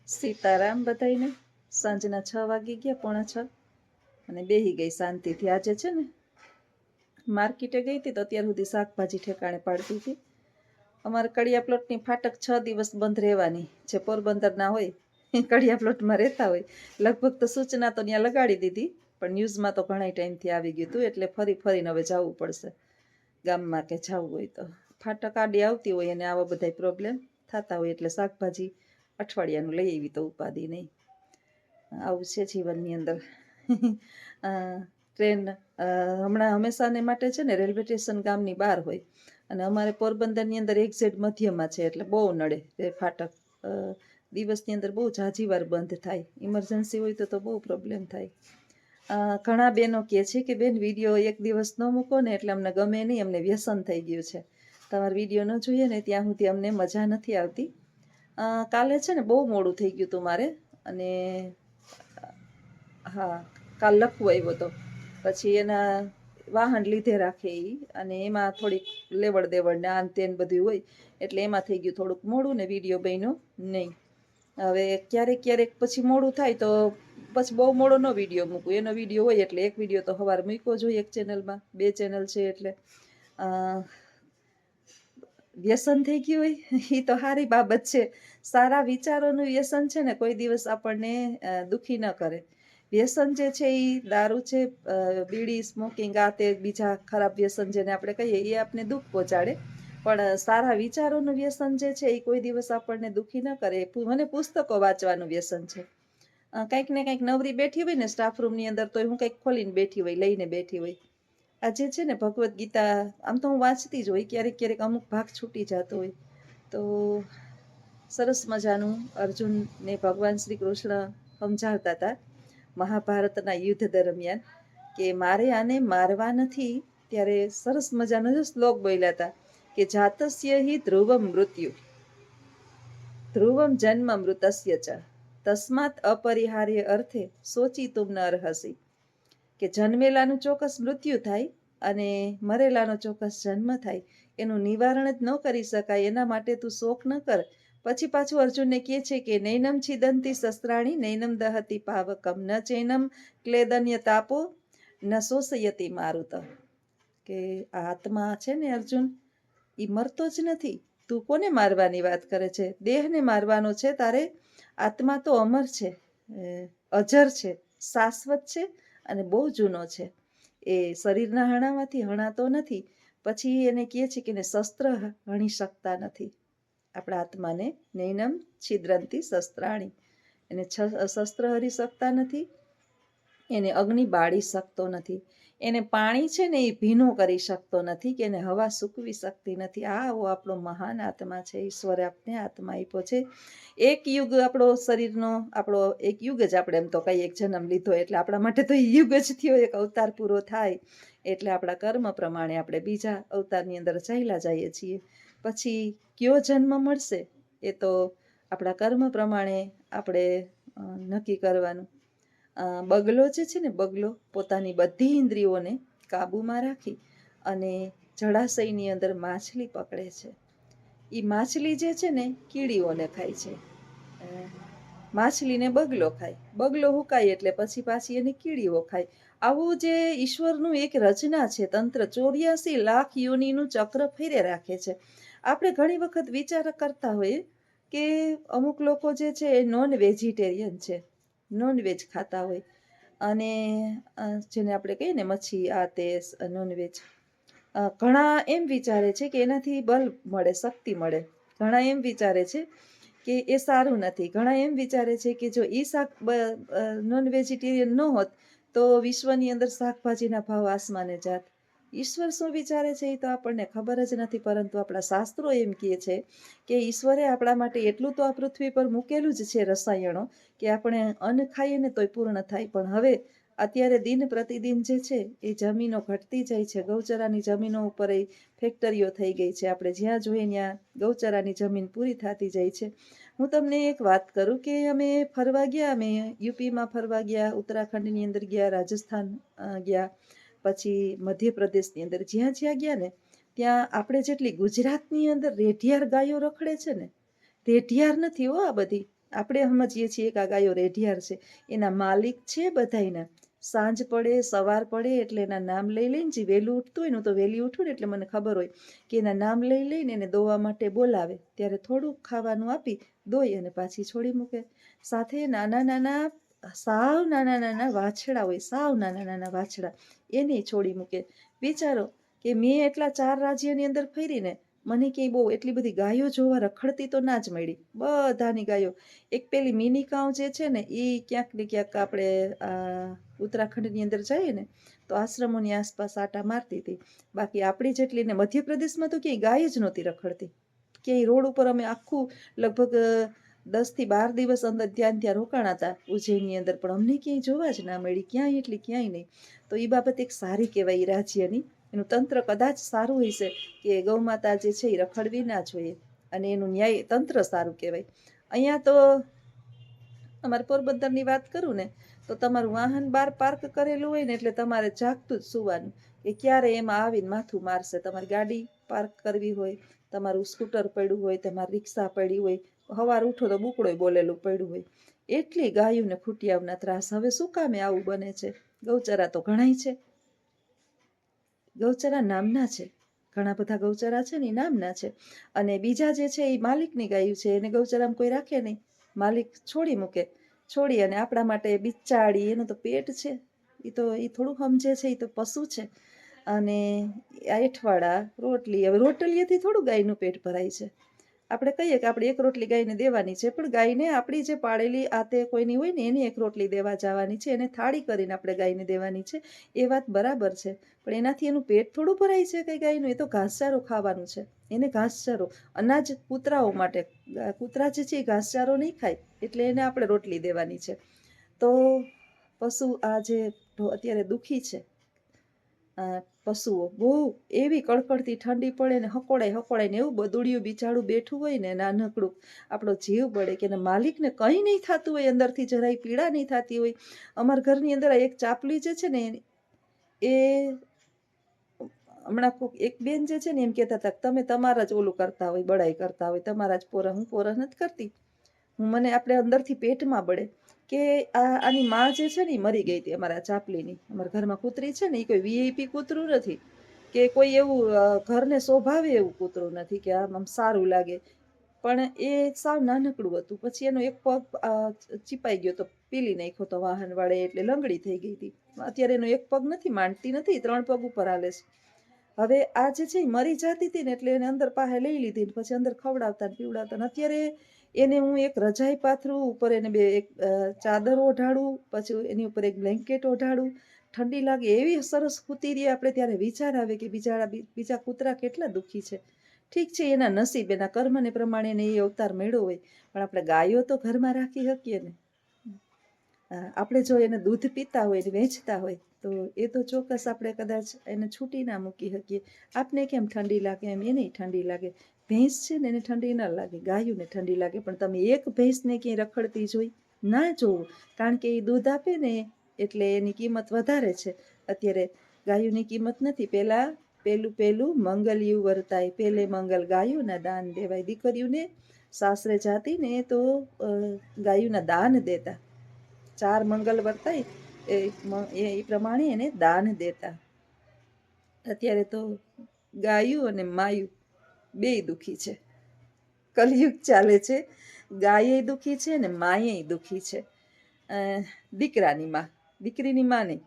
સીતારામ બધાઈને. સાંજના 6 વાગી ગયા, 5:45, અને બેહી ગઈ શાંતિથી. આજે છે ને માર્કેટે ગઈ હતી તો અત્યાર સુધી શાકભાજી ઠેકાણે પાડતી હતી. અમારે કડિયા પ્લોટની ફાટક 6 દિવસ બંધ રહેવાની. જે પોરબંદરના હોય એ કડિયા પ્લોટમાં રહેતા હોય. લગભગ તો સૂચના તો ત્યાં લગાડી દીધી, પણ ન્યૂઝમાં તો ઘણા ટાઈમથી આવી ગયું હતું, એટલે ફરીને હવે જવું પડશે ગામમાં કે જવું હોય તો. ફાટક આડી આવતી હોય અને આવા બધા પ્રોબ્લેમ થતા હોય, એટલે શાકભાજી અઠવાડિયાનું લઈ આવી તો ઉપાધિ નહીં. આવું છે જીવનની અંદર. ટ્રેન હમણાં હંમેશાને માટે છે ને રેલવે સ્ટેશન ગામની બહાર હોય, અને અમારે પોરબંદરની અંદર એક્ઝેક્ટ મધ્યમાં છે, એટલે બહુ નડે એ ફાટક. દિવસની અંદર બહુ ઝાઝી વાર બંધ થાય. ઇમરજન્સી હોય તો બહુ પ્રોબ્લેમ થાય. ઘણા બહેનો કહે છે કે બેન વિડીયો એક દિવસ ન મૂકો ને એટલે અમને ગમે નહીં, અમને વ્યસન થઈ ગયું છે. તમારે વિડીયો ન જોઈએ ને ત્યાં સુધી અમને મજા નથી આવતી. કાલે છે ને બહુ મોડું થઈ ગયું હતું મારે, અને હા, કાલ લખવું આવ્યો હતો. પછી એના વાહન લીધે રાખે એ, અને એમાં થોડીક લેવડ દેવડ ને આન તેન બધું હોય, એટલે એમાં થઈ ગયું થોડુંક મોડું ને વિડીયો બન્યો નહીં. હવે ક્યારેક પછી મોડું થાય તો પછી બહુ મોડો ન વિડીયો મૂકું. એનો વિડીયો હોય એટલે એક વિડીયો તો સવારે મૂક્યો જોઈએ એક ચેનલમાં. 2 ચેનલ છે એટલે વ્યસન થઈ ગયું હોય એ તો સારી બાબત છે. સારા વિચારોનું વ્યસન છે ને કોઈ દિવસ આપણને દુઃખી ન કરે. વ્યસન જે છે એ દારૂ છે, બીડી, સ્મોકિંગ, આ તે બીજા ખરાબ વ્યસન જેને આપણે કહીએ એ આપણને દુઃખ પહોંચાડે. પણ સારા વિચારોનું વ્યસન જે છે એ કોઈ દિવસ આપણને દુઃખી ન કરે. મને પુસ્તકો વાંચવાનું વ્યસન છે. કંઈક ને કંઈક નવરી બેઠી હોય ને સ્ટાફ રૂમની અંદર, તો હું કંઈક ખોલીને બેઠી હોય, લઈને બેઠી હોય. આજે છે ને ભગવદ્ ગીતા આમ તો હું વાંચતી જ હોય, ક્યારેક અમુક ભાગ છૂટી જતો હોય તો સરસ મજાનું અર્જુનને ભગવાન શ્રી કૃષ્ણ સમજાવતા હતા મહાભારતના યુદ્ધ દરમિયાન કે મારે આને મારવા નથી. ત્યારે સરસ મજાનો જ શ્લોક બોલ્યા હતા કે જાતસ્ય હિ ધ્રુવમ મૃત્યુ ધ્રુવમ જન્મ મૃતસ્ય ચ તસ્માત અપરિહાર્ય અર્થે સોચી તુમ ન અર્હસી. કે જન્મેલાનું ચોક્કસ મૃત્યુ થાય અને મરેલાનો ચોક્કસ જન્મ થાય, એનું નિવારણ જ ન કરી શકાય, એના માટે તું શોક ન કર. પછી પાછું અર્જુનને કહે છે કે નૈનમ છિદંતી શસ્ત્રાણી નૈનમ દહતી પાવકમ ન ચૈનમ ક્લેદન્ય તાપો ન શોષયતી મારુત. કે આ આત્મા છે ને અર્જુન, એ મરતો જ નથી. તું કોને મારવાની વાત કરે છે? દેહને મારવાનો છે તારે. આત્મા તો અમર છે, અજર છે, શાશ્વત છે, અને બહુ જૂનો છે. એ શરીરના હણામાંથી હણાતો નથી. પછી એને કહે છે કે શસ્ત્ર હણી શકતા નથી આપણા આત્માને. નૈનમ છિદ્રંતી શસ્ત્રાણી, એને શસ્ત્ર હરી શકતા નથી, એને અગ્નિ બાળી શકતો નથી, એને પાણી છે ને એ ભીનું કરી શકતો નથી, કે એને હવા સૂકવી શકતી નથી. આવો આપણો મહાન આત્મા છે. ઈશ્વરે આપણે આત્મા આપ્યો છે. એક યુગ આપણો શરીરનો, આપણો એક યુગ જ આપણે એમ તો કઈ એક જન્મ લીધો એટલે આપણા માટે તો યુગ જ થયો. એક અવતાર પૂરો થાય એટલે આપણા કર્મ પ્રમાણે આપણે બીજા અવતારની અંદર ચાલ્યા જઈએ છીએ. પછી કયો જન્મ મળશે એ તો આપણા કર્મ પ્રમાણે આપણે નક્કી કરવાનું. બગલો જે છે ને, બગલો પોતાની બધી ઇન્દ્રિયોને કાબૂમાં રાખી અને જળાશયની અંદર માછલી પકડે છે. એ માછલી જે છે ને કીડીઓને ખાય છે. માછલીને બગલો ખાય, બગલો હુકાય એટલે પછી પાછી એને કીડીઓ ખાય. આવું જે ઈશ્વરનું એક રચના છે, તંત્ર 84 લાખ યોનિનું ચક્ર ફેરે રાખે છે. આપણે ઘણી વખત વિચાર કરતા હોઈએ કે અમુક લોકો જે છે એ નોન વેજીટેરિયન છે, નોનવેજ ખાતા હોય, અને જેને આપણે કહીએ ને મચ્છી, આ તે નોનવેજ. ઘણા એમ વિચારે છે કે એનાથી બળ મળે, શક્તિ મળે. ઘણા એમ વિચારે છે કે એ સારું નથી. ઘણા એમ વિચારે છે કે જો એ નોન વેજીટેરિયન ન હોત તો વિશ્વની અંદર શાકભાજીના ભાવ આસમાને જાત. ઈશ્વર શું વિચારે છે એ તો આપણને ખબર જ નથી, પરંતુ આપણા શાસ્ત્રો એમ કહે છે કે ઈશ્વરે આપણા માટે એટલું તો આ પૃથ્વી પર મૂકેલું જ છે રસાયણો, કે આપણે અન્ન ખાઈએ ને તોય પૂર્ણ થાય. પણ હવે અત્યારે દિન પ્રતિદિન જે છે એ જમીનો ઘટતી જાય છે. ગૌચરાની જમીનો ઉપર એ ફેક્ટરીઓ થઈ ગઈ છે. આપણે જ્યાં જોઈએ ત્યાં ગૌચરાની જમીન પૂરી થતી જાય છે. હું તમને એક વાત કરું કે અમે ફરવા ગયા, અમે યુપીમાં ફરવા ગયા, ઉત્તરાખંડની અંદર ગયા, રાજસ્થાન ગયા, પછી મધ્યપ્રદેશની અંદર જ્યાં ગયા ને ત્યાં આપણે જેટલી ગુજરાતની અંદર રેઢિયાર ગાયો રખડે છે ને, રેઢિયાર નથી હો આ બધી, આપણે સમજીએ છીએ કે આ ગાયો રેઢિયાર છે, એના માલિક છે બધાયના. સાંજ પડે સવાર પડે એટલે એના નામ લઈ લઈને, જે વહેલું ઉઠતું હોય ને, હું તો વહેલી ઉઠું ને એટલે મને ખબર હોય કે એના નામ લઈ લઈને એને દોવા માટે બોલાવે, ત્યારે થોડુંક ખાવાનું આપી દોઈ અને પાછી છોડી મૂકે. સાથે નાના નાના સાવ નાના નાના વાછડા હોય, સાવ નાના નાના વાછડા, એને છોડી મૂકે. વિચારો કે મેં એટલા 4 રાજ્યની અંદર ફરીને મને ક્યાંય બહુ એટલી બધી ગાયો જોવા રખડતી તો ના જ મળી. બધાની ગાયો, એક પેલી મિની કાઉ જે છે ને, એ ક્યાંક ને ક્યાંક આપણે ઉત્તરાખંડની અંદર જઈએ ને તો આશ્રમોની આસપાસ આટા મારતી હતી. બાકી આપણી જેટલી ને મધ્યપ્રદેશમાં તો ક્યાંય ગાય જ નહોતી રખડતી. ક્યાંય રોડ ઉપર અમે આખું લગભગ 10 થી 12 દિવસ અંદર ત્યાં રોકાણા હતા ઉજ્જૈનની અંદર, પણ અમને ક્યાંય જોવા જ ના મળી, ક્યાંય એટલી ક્યાંય નહીં. તો એ બાબત એક સારી કહેવાય એ રાજ્યની. એનું તંત્ર કદાચ સારું હશે કે ગૌ માતા જે છે એ રખડવી ના જોઈએ, અને એનું ન્યાય તંત્ર સારું કહેવાય. અહીંયા તો અમારે પોરબંદરની વાત કરું ને તો તમારું વાહન બહાર પાર્ક કરેલું હોય ને એટલે તમારે જાગતું જ સુવાનું કે ક્યારે એમાં આવીને માથું મારશે. તમારી ગાડી પાર્ક કરવી હોય, તમારું સ્કૂટર પડ્યું હોય, તમારી રિક્ષા પડી હોય, સવાર ઉઠો તો બુકડોય બોલેલું પડ્યું હોય. એટલી ગાયોને ખૂટિયાઓના ત્રાસ. હવે શું કામે આવું બને છે? ગૌચરા તો ઘણાય છે, ગૌચરા નામના છે, ઘણા બધા ગૌચરા છે ને એ નામના છે. અને બીજા જે છે એ માલિકની ગાયું છે, એને ગૌચરામાં કોઈ રાખે નહીં, માલિક છોડી મૂકે. છોડી અને આપણા માટે બિચાડી, એનું તો પેટ છે, એ થોડું સમજે છે, એ તો પશુ છે. અને એઠવાડા રોટલી, હવે રોટલીએથી થોડું ગાયનું પેટ ભરાય છે. આપણે કહીએ કે આપણે 1 રોટલી ગાયને દેવાની છે, પણ ગાયને આપણી જે પાળેલી આતે કોઈની હોય ને એની 1 રોટલી દેવા જવાની છે, એને થાળી કરીને આપણે ગાયને દેવાની છે. એ વાત બરાબર છે, પણ એનાથી એનું પેટ થોડું ભરાય છે કઈ ગાયનું? એ તો ઘાસચારો ખાવાનું છે, એને ઘાસચારો, અનાજ કૂતરાઓ માટે. કૂતરા જે છે એ ઘાસચારો નહીં ખાય, એટલે એને આપણે રોટલી દેવાની છે. તો પશુ આ જે અત્યારે દુઃખી છે, પશુઓ બહુ એવી કડકડતી ઠંડી પડે ને હકોડાય ને એવું બદુડિયું બિચારું બેઠું હોય ને, નાનકડું, આપણો જીવ બળે કે માલિકને કંઈ નહીં થતું હોય, અંદરથી જરાય પીડા નહીં થતી હોય. અમારા ઘરની અંદર એક ચાપલી જે છે ને, એ હમણાં એક બેન જે છે ને એમ કહેતા હતા તમે તમારા જ ઓલું કરતા હોય, બડાઈ કરતા હોય, તમારા જ પોરા. હું પોરા નથી કરતી, મને આપણે અંદરથી પેટમાં બળે કે આની માં જે છે ને એ મરી ગઈ હતી અમારા ચાપલીની. અમારા ઘરમાં કૂતરી છે ને, એ કોઈ વીઆઈપી કૂતરું નથી કે કોઈ એવું ઘરને શોભાવે એવું કૂતરું નથી કે આમ સારું લાગે, પણ એ સાવ નાનકડું હતું. પછી એનો એક પગ ચીપાઈ ગયો તો પીલી નાખ્યો તો વાહન વાળે, એટલે લંગડી થઈ ગઈ હતી. અત્યારે એનો એક પગ નથી, માંડતી નથી, 3 પગ ઉપર હાલે છે. હવે આ જે છે મરી જતી હતી ને એટલે એને અંદર પાસે લઈ લીધી, પછી અંદર ખવડાવતા ને પીવડાવતા. અને અત્યારે એને હું એક રજાઈ પાથરું, ઉપર એને એક ચાદર ઓઢાડું, પછી એની ઉપર એક બ્લેન્કેટ ઓઢાડું. ઠંડી લાગે એવી સરસ સૂતી રહી. આપણે ત્યારે વિચાર આવે કે બીજા કૂતરા કેટલા દુઃખી છે. ઠીક છે, એના નસીબ, એના કર્મને પ્રમાણે એને એ અવતાર મેળ્યો હોય, પણ આપણે ગાયો તો ઘરમાં રાખી શકીએ ને. આપણે જો એને દૂધ પીતા હોય, વેચતા હોય, તો એ તો ચોક્કસ આપણે કદાચ એને છૂટી ના મૂકી શકીએ. આપને કેમ ઠંડી લાગે એમ એને ઠંડી લાગે. ભેંસ છે ને એને ઠંડી ના લાગે, ગાયોને ઠંડી લાગે, પણ તમે એક ભેંસને ક્યાંય રખડતી જોઈ ના જોવું, કારણ કે એ દૂધ આપે ને એટલે એની કિંમત વધારે છે. અત્યારે ગાયોની કિંમત નથી. પેલું મંગલિયું વર્તાય, પેલે મંગલ ગાયોના દાન દેવાય. દીકરીઓને સાસરે જાતી ને તો ગાયોના દાન દેતા, 4 મંગલ વર્તાય એ પ્રમાણે એને દાન દેતા. અત્યારે તો ગાયું અને માયું બેય દુઃખી છે. કલયુગ ચાલે છે, ગાય દુઃખી છે ને માય દુઃખી છે. દીકરાની માં, દીકરીની માં નહીં.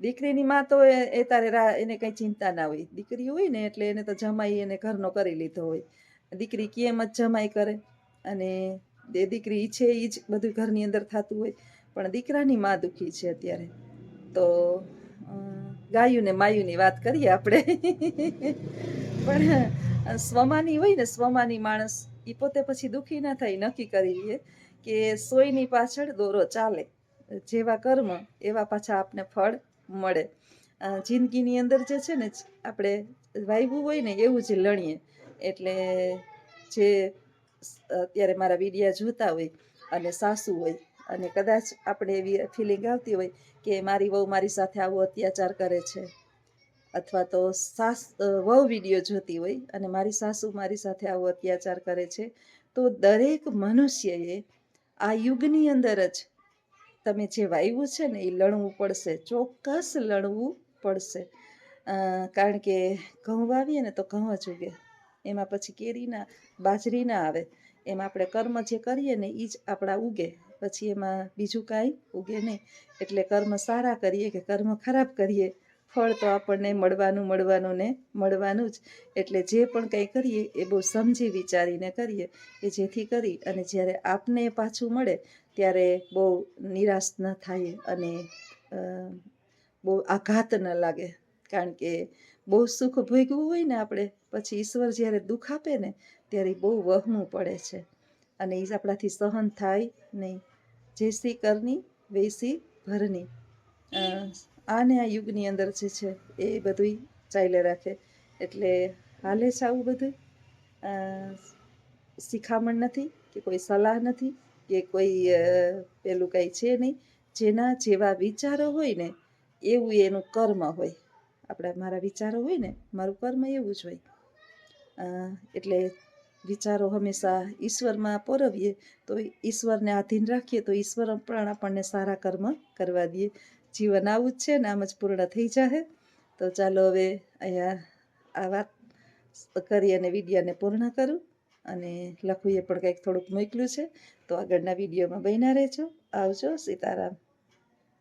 દીકરીની માં તો એ તારે એને કઈ ચિંતા ના હોય. દીકરી હોય ને એટલે એને તો જમાઈ એને ઘરનો કરી લીધો હોય. દીકરી કેમ જ જમાઈ કરે, અને દીકરી ઈચ્છે એ જ બધું ઘરની અંદર થતું હોય. પણ દીકરાની માં દુઃખી છે અત્યારે. તો ગાયું ને માયુંની વાત કરીએ આપણે. પણ સ્વમાની હોય ને, સ્વમાની માણસ, એ પોતે પછી દુઃખી ના થાય. નક્કી કરી લઈએ કે સોયની પાછળ દોરો ચાલે, જેવા કર્મ એવા પાછા આપને ફળ મળે. જિંદગીની અંદર જે છે ને આપણે વાવ્યું હોય ને એવું જ લણીએ. એટલે જે અત્યારે મારા વિડિયા જોતા હોય અને સાસુ હોય, અને કદાચ આપણે એવી ફિલિંગ આવતી હોય કે મારી વહુ મારી સાથે આવો અત્યાચાર કરે છે, અથવા તો વહુ વિડીયો જોતી હોય અને મારી સાસુ મારી સાથે આવો અત્યાચાર કરે છે, તો દરેક મનુષ્યએ આ યુગની અંદર જ તમે જે વાવ્યું છે ને એ લણવું પડશે, ચોક્કસ લણવું પડશે. કારણ કે ઘઉં વાવીએ ને તો ઘઉં જ ઉગે, એમાં પછી કેરી ના બાજરી ના આવે. એમાં આપણે કર્મ જે કરીએ ને એ જ આપણા ઉગે, પછી એમાં બીજું કાંઈ ઉગે નહીં. એટલે કર્મ સારા કરીએ કે કર્મ ખરાબ કરીએ, ફળ તો આપણને મળવાનું ને મળવાનું જ. એટલે જે પણ કંઈ કરીએ એ બહુ સમજી વિચારીને કરીએ, કે જેથી કરી અને જ્યારે આપને પાછું મળે ત્યારે બહુ નિરાશ ન થાય અને બહુ આઘાત ન લાગે. કારણ કે બહુ સુખ ભોગવું હોય ને આપણે, પછી ઈશ્વર જ્યારે દુઃખ આપે ને ત્યારે બહુ વહમું પડે છે, અને એ આપણાથી સહન થાય નહીં. જેસી કરની વૈસી ભરની, આને આ યુગની અંદર જે છે એ બધું ચાલે રાખે. એટલે હાલે છે આવું બધું. શિખામણ નથી કે કોઈ સલાહ નથી કે કોઈ પેલું કંઈ છે નહીં. જેના જેવા વિચારો હોય ને એવું એનું કર્મ હોય. મારા વિચારો હોય ને મારું કર્મ એવું જ હોય. એટલે વિચારો હંમેશા ઈશ્વરમાં પરોવીએ તો ઈશ્વરને આધીન રાખીએ તો ઈશ્વર પણ આપણને સારા કર્મ કરવા દે. જીવન આવું જ છે ને આમ જ પૂર્ણ થઈ જશે. તો ચાલો હવે અહીંયા આ વાત કરી અને વિડીયોને પૂર્ણ કરું. અને લખવું એ પણ કંઈક થોડુંક મોકલ્યું છે, તો આગળના વિડીયોમાં બન્યા રહેજો. આવજો. સીતારામ.